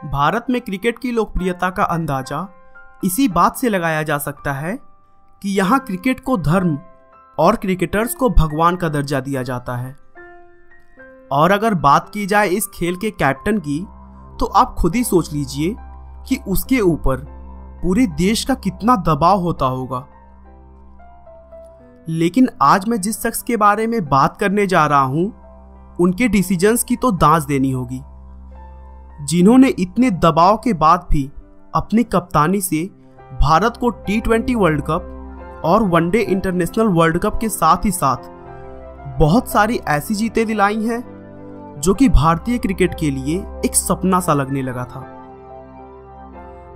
भारत में क्रिकेट की लोकप्रियता का अंदाजा इसी बात से लगाया जा सकता है कि यहाँ क्रिकेट को धर्म और क्रिकेटर्स को भगवान का दर्जा दिया जाता है। और अगर बात की जाए इस खेल के कैप्टन की, तो आप खुद ही सोच लीजिए कि उसके ऊपर पूरे देश का कितना दबाव होता होगा। लेकिन आज मैं जिस शख्स के बारे में बात करने जा रहा हूं, उनके डिसीजंस की तो दांत देनी होगी, जिन्होंने इतने दबाव के बाद भी अपनी कप्तानी से भारत को T20 वर्ल्ड कप और वनडे इंटरनेशनल वर्ल्ड कप के साथ ही साथ बहुत सारी ऐसी जीतें दिलाई हैं जो कि भारतीय क्रिकेट के लिए एक सपना सा लगने लगा था।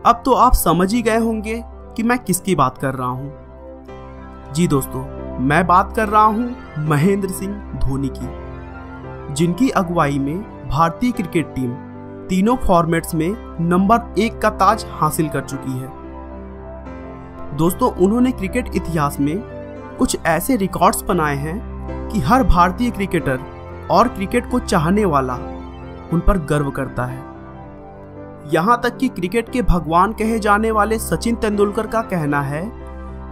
अब तो आप समझ ही गए होंगे कि मैं किसकी बात कर रहा हूं। जी दोस्तों, मैं बात कर रहा हूं महेंद्र सिंह धोनी की, जिनकी अगुवाई में भारतीय क्रिकेट टीम तीनों फॉर्मेट्स में नंबर 1 का ताज हासिल कर चुकी है। दोस्तों, उन्होंने क्रिकेट इतिहास में कुछ ऐसे रिकॉर्ड्स बनाए हैं कि हर भारतीय क्रिकेटर और क्रिकेट को चाहने वाला उन पर गर्व करता है। यहां तक कि क्रिकेट के भगवान कहे जाने वाले सचिन तेंदुलकर का कहना है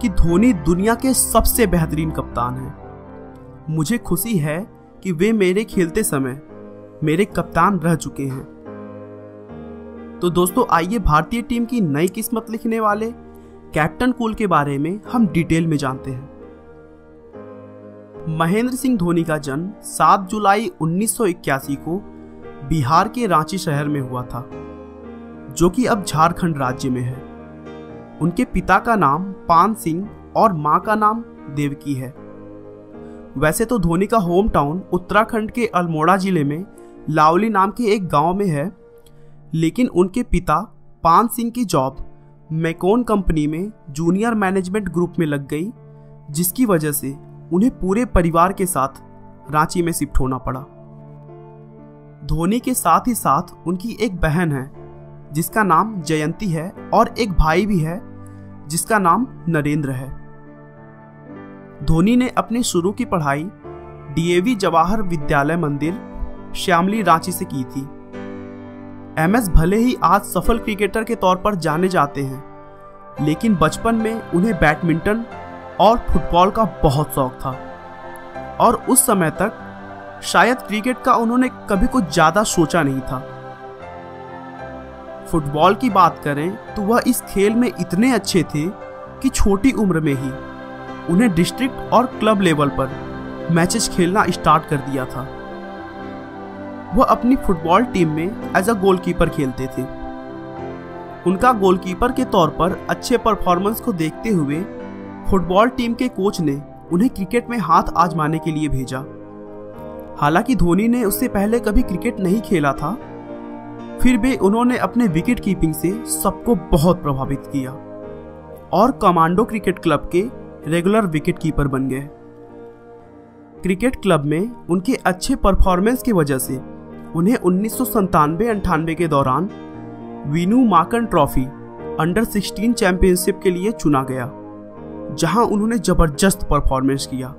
कि धोनी दुनिया के सबसे बेहतरीन कप्तान हैं। मुझे खुशी है कि वे मेरे खेलते समय मेरे कप्तान रह चुके हैं। तो दोस्तों, आइए भारतीय टीम की नई किस्मत लिखने वाले कैप्टन कूल के बारे में हम डिटेल में जानते हैं। महेंद्र सिंह धोनी का जन्म 7 जुलाई 1981 को बिहार के रांची शहर में हुआ था, जो कि अब झारखंड राज्य में है। उनके पिता का नाम पान सिंह और मां का नाम देवकी है। वैसे तो धोनी का होम टाउन उत्तराखंड के अल्मोड़ा जिले में लावली नाम के एक गांव में है, लेकिन उनके पिता पान सिंह की जॉब मैकोन कंपनी में जूनियर मैनेजमेंट ग्रुप में लग गई, जिसकी वजह से उन्हें पूरे परिवार के साथ रांची में शिफ्ट होना पड़ा। धोनी के साथ ही साथ उनकी एक बहन है जिसका नाम जयंती है, और एक भाई भी है जिसका नाम नरेंद्र है। धोनी ने अपनी शुरू की पढ़ाई DAV जवाहर विद्यालय मंदिर श्यामली रांची से की थी। MS भले ही आज सफल क्रिकेटर के तौर पर जाने जाते हैं, लेकिन बचपन में उन्हें बैडमिंटन और फुटबॉल का बहुत शौक था, और उस समय तक शायद क्रिकेट का उन्होंने कभी कुछ ज्यादा सोचा नहीं था। फुटबॉल की बात करें तो वह इस खेल में इतने अच्छे थे कि छोटी उम्र में ही उन्हें डिस्ट्रिक्ट और क्लब लेवल पर मैचेस खेलना स्टार्ट कर दिया था। वह अपनी फुटबॉल टीम में एज अ गोलकीपर खेलते थे। उनका गोलकीपर के तौर पर अच्छे परफॉर्मेंस को देखते हुए फुटबॉल टीम के कोच ने उन्हें क्रिकेट में हाथ आजमाने के लिए भेजा। हालांकि धोनी ने उससे पहले कभी क्रिकेट नहीं खेला था, फिर भी उन्होंने अपने विकेट कीपिंग से सबको बहुत प्रभावित किया और कमांडो क्रिकेट क्लब के रेगुलर विकेट कीपर बन गए। क्रिकेट क्लब में उनके अच्छे परफॉर्मेंस की वजह से उन्हें 1997-98 के दौरान वीनू माकन ट्रॉफी अंडर 16 चैंपियनशिप के लिए चुना गया, जहां उन्होंने जबरदस्त परफॉर्मेंस किया।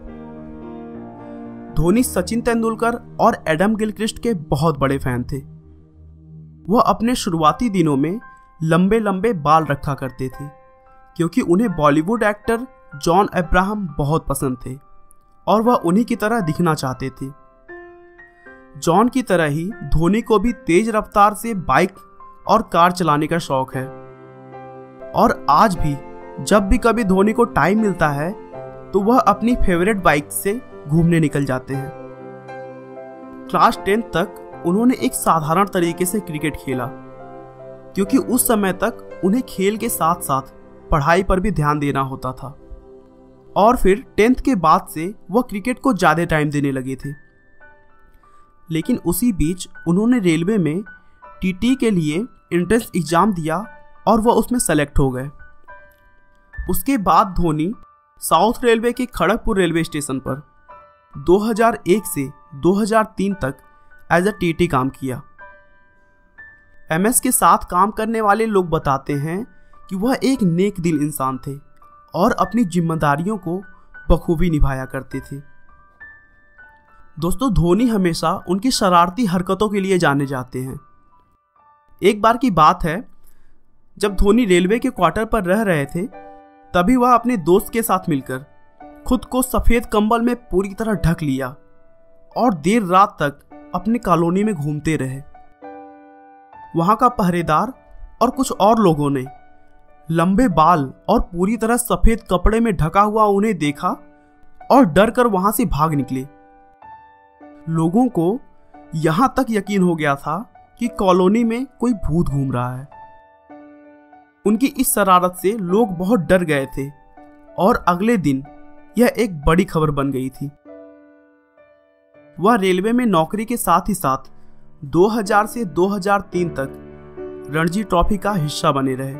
धोनी सचिन तेंदुलकर और एडम गिलक्रिस्ट के बहुत बड़े फैन थे। वह अपने शुरुआती दिनों में लंबे लंबे बाल रखा करते थे, क्योंकि उन्हें बॉलीवुड एक्टर जॉन अब्राहम बहुत पसंद थे और वह उन्हीं की तरह दिखना चाहते थे। जॉन की तरह ही धोनी को भी तेज रफ्तार से बाइक और कार चलाने का शौक है, और आज भी जब भी कभी धोनी को टाइम मिलता है तो वह अपनी फेवरेट बाइक से घूमने निकल जाते हैं। क्लास 10 तक उन्होंने एक साधारण तरीके से क्रिकेट खेला, क्योंकि उस समय तक उन्हें खेल के साथ साथ पढ़ाई पर भी ध्यान देना होता था, और फिर 10th के बाद से वह क्रिकेट को ज़्यादा टाइम देने लगे थे। लेकिन उसी बीच उन्होंने रेलवे में TT के लिए एंट्रेंस एग्जाम दिया और वह उसमें सेलेक्ट हो गए। उसके बाद धोनी साउथ रेलवे के खड़गपुर रेलवे स्टेशन पर 2001 से 2003 तक एज अ TT काम किया। MS के साथ काम करने वाले लोग बताते हैं कि वह एक नेक दिल इंसान थे और अपनी जिम्मेदारियों को बखूबी निभाया करते थे। दोस्तों, धोनी हमेशा उनकी शरारती हरकतों के लिए जाने जाते हैं। एक बार की बात है, जब धोनी रेलवे के क्वार्टर पर रह रहे थे, तभी वह अपने दोस्त के साथ मिलकर खुद को सफेद कंबल में पूरी तरह ढक लिया और देर रात तक अपनी कॉलोनी में घूमते रहे। वहां का पहरेदार और कुछ और लोगों ने लंबे बाल और पूरी तरह सफेद कपड़े में ढका हुआ उन्हें देखा और डर कर वहां से भाग निकले। लोगों को यहां तक यकीन हो गया था कि कॉलोनी में कोई भूत घूम रहा है। उनकी इस शरारत से लोग बहुत डर गए थे और अगले दिन यह एक बड़ी खबर बन गई थी। वह रेलवे में नौकरी के साथ ही साथ 2000 से 2003 तक रणजी ट्रॉफी का हिस्सा बने रहे।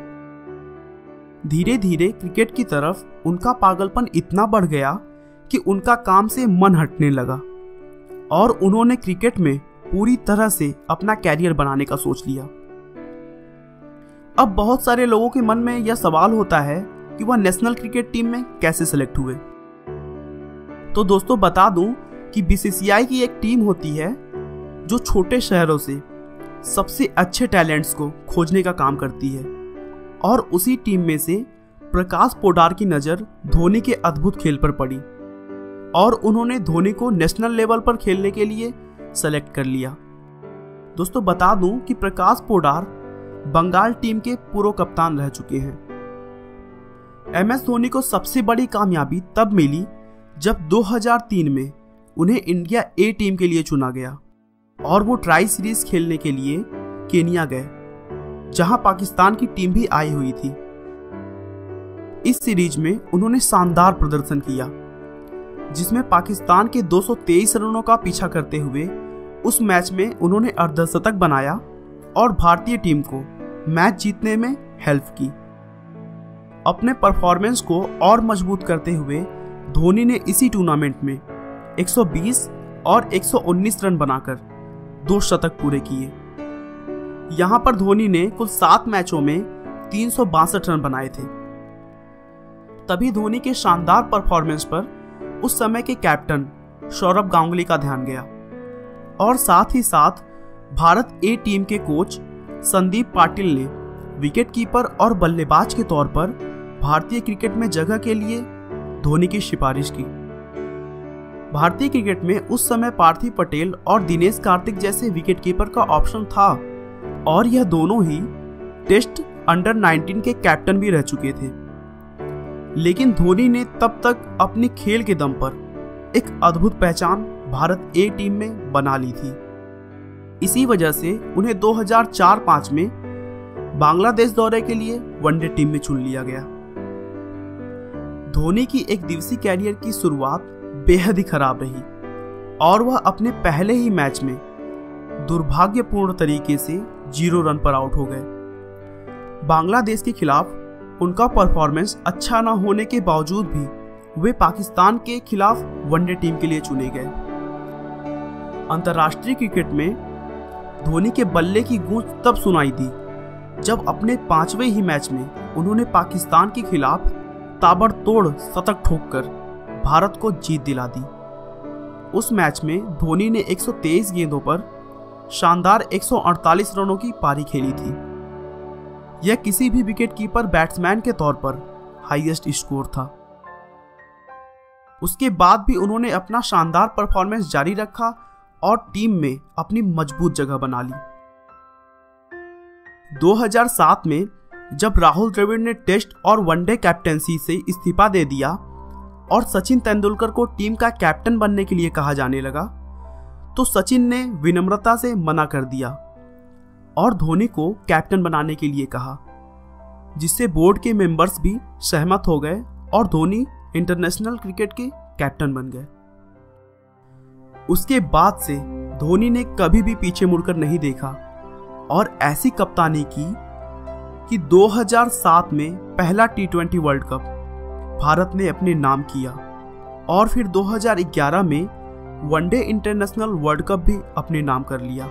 धीरे धीरे क्रिकेट की तरफ उनका पागलपन इतना बढ़ गया कि उनका काम से मन हटने लगा और उन्होंने क्रिकेट में पूरी तरह से अपना कैरियर बनाने का सोच लिया। अब बहुत सारे लोगों के मन में यह सवाल होता है कि वह नेशनल क्रिकेट टीम में कैसे सिलेक्ट हुए। तो दोस्तों बता दूं कि बीसीसीआई की एक टीम होती है जो छोटे शहरों से सबसे अच्छे टैलेंट्स को खोजने का काम करती है, और उसी टीम में से प्रकाश पोडार की नज़र धोनी के अद्भुत खेल पर पड़ी और उन्होंने धोनी को नेशनल लेवल पर खेलने के लिए सेलेक्ट कर लिया। दोस्तों बता दूं कि प्रकाश पोडार बंगाल टीम के पूर्व कप्तान रह चुके हैं। MS धोनी को सबसे बड़ी कामयाबी तब मिली जब 2003 में उन्हें इंडिया ए टीम के लिए चुना गया और वो ट्राई सीरीज खेलने के लिए केनिया गए, जहां पाकिस्तान की टीम भी आई हुई थी। इस सीरीज में उन्होंने शानदार प्रदर्शन किया, जिसमें पाकिस्तान के 223 रनों का पीछा करते हुए उस मैच में उन्होंने अर्धशतक बनाया और भारतीय टीम को मैच जीतने में हेल्प की। अपने परफॉर्मेंस को और मजबूत करते हुए धोनी ने इसी टूर्नामेंट में 120 और 119 रन बनाकर 2 शतक पूरे किए। यहां पर धोनी ने कुल 7 मैचों में 362 रन बनाए थे। तभी धोनी के शानदार परफॉर्मेंस पर उस समय के कैप्टन सौरभ गांगुली का ध्यान गया और साथ ही साथ भारत ए टीम के कोच संदीप पाटिल ने विकेटकीपर और बल्लेबाज के तौर पर भारतीय क्रिकेट में जगह के लिए धोनी की सिफारिश की। भारतीय क्रिकेट में उस समय पार्थिव पटेल और दिनेश कार्तिक जैसे विकेटकीपर का ऑप्शन था और यह दोनों ही टेस्ट अंडर 19 के कैप्टन भी रह चुके थे। लेकिन धोनी ने तब तक अपनी खेल के दम पर एक अद्भुत पहचान भारत ए टीम में बना ली थी। इसी वजह से उन्हें 2004-05 में बांग्लादेश दौरे के लिए वनडे टीम में चुन लिया गया। धोनी की एक दिवसीय कैरियर की शुरुआत बेहद ही खराब रही और वह अपने पहले ही मैच में दुर्भाग्यपूर्ण तरीके से 0 रन पर आउट हो गए। बांग्लादेश के खिलाफ उनका परफॉर्मेंस अच्छा न होने के बावजूद भी वे पाकिस्तान के खिलाफ वनडे टीम के लिए चुने गए। अंतर्राष्ट्रीय क्रिकेट में धोनी के बल्ले की गूंज तब सुनाई दी जब अपने 5वें ही मैच में उन्होंने पाकिस्तान के खिलाफ ताबड़तोड़ शतक ठोककर भारत को जीत दिला दी। उस मैच में धोनी ने 123 गेंदों पर शानदार 148 रनों की पारी खेली थी। यह किसी भी विकेटकीपर बैट्समैन के तौर पर हाईएस्ट स्कोर था। उसके बाद भी उन्होंने अपना शानदार परफॉर्मेंस जारी रखा और टीम में अपनी मजबूत जगह बना ली। 2007 में जब राहुल द्रविड़ ने टेस्ट और वनडे कैप्टेंसी से इस्तीफा दे दिया और सचिन तेंदुलकर को टीम का कैप्टन बनने के लिए कहा जाने लगा, तो सचिन ने विनम्रता से मना कर दिया और धोनी को कैप्टन बनाने के लिए कहा, जिससे बोर्ड के मेंबर्स भी सहमत हो गए और धोनी इंटरनेशनल क्रिकेट के कैप्टन बन गए। उसके बाद से धोनी ने कभी भी पीछे मुड़कर नहीं देखा और ऐसी कप्तानी की कि 2007 में पहला T20 वर्ल्ड कप भारत ने अपने नाम किया और फिर 2011 में वनडे इंटरनेशनल वर्ल्ड कप भी अपने नाम कर लिया।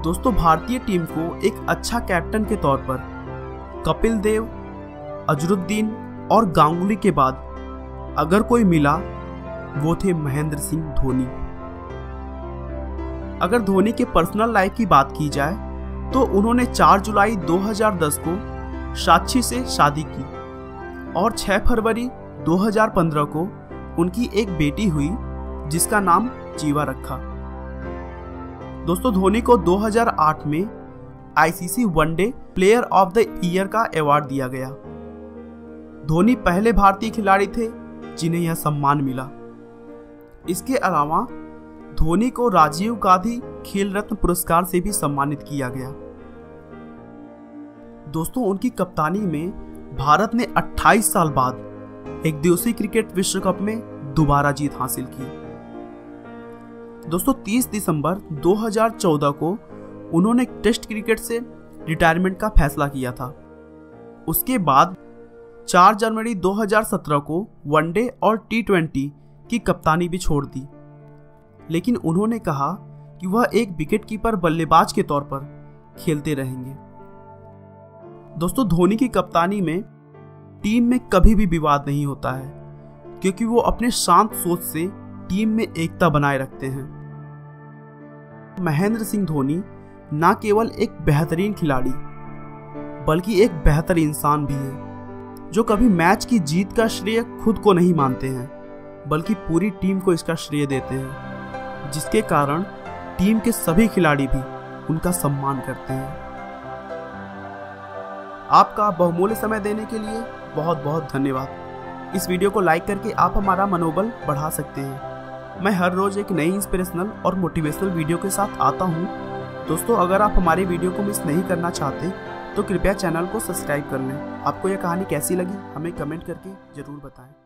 दोस्तों, भारतीय टीम को एक अच्छा कैप्टन के तौर पर कपिल देव, अजरुद्दीन और गांगुली के बाद अगर कोई मिला वो थे महेंद्र सिंह धोनी। अगर धोनी के पर्सनल लाइफ की बात की जाए तो उन्होंने 4 जुलाई 2010 को साक्षी से शादी की और 6 फरवरी 2015 को उनकी एक बेटी हुई जिसका नाम जीवा रखा। दोस्तों, धोनी को 2008 में ICC one day player of the year का अवार्ड दिया गया। धोनी पहले भारतीय खिलाड़ी थे जिन्हें यह सम्मान मिला। इसके अलावा धोनी को राजीव गांधी खेल रत्न पुरस्कार से भी सम्मानित किया गया। दोस्तों, उनकी कप्तानी में भारत ने 28 साल बाद एक दिवसीय क्रिकेट विश्व कप में दोबारा जीत हासिल की। दोस्तों, 30 दिसंबर 2014 को उन्होंने टेस्ट क्रिकेट से रिटायरमेंट का फैसला किया था। उसके बाद 4 जनवरी 2017 को वनडे और T20 की कप्तानी भी छोड़ दी, लेकिन उन्होंने कहा कि वह एक विकेटकीपर बल्लेबाज के तौर पर खेलते रहेंगे। दोस्तों, धोनी की कप्तानी में टीम में कभी भी विवाद नहीं होता है, क्योंकि वो अपने शांत सोच से टीम में एकता बनाए रखते हैं। महेंद्र सिंह धोनी न केवल एक बेहतरीन खिलाड़ी बल्कि एक बेहतर इंसान भी है, जो कभी मैच की जीत का श्रेय खुद को नहीं मानते हैं बल्कि पूरी टीम को इसका श्रेय देते हैं, जिसके कारण टीम के सभी खिलाड़ी भी उनका सम्मान करते हैं। आपका बहुमूल्य समय देने के लिए बहुत बहुत धन्यवाद। इस वीडियो को लाइक करके आप हमारा मनोबल बढ़ा सकते हैं। मैं हर रोज एक नई इंस्पिरेशनल और मोटिवेशनल वीडियो के साथ आता हूं। दोस्तों, अगर आप हमारे वीडियो को मिस नहीं करना चाहते तो कृपया चैनल को सब्सक्राइब कर लें। आपको यह कहानी कैसी लगी हमें कमेंट करके जरूर बताएं।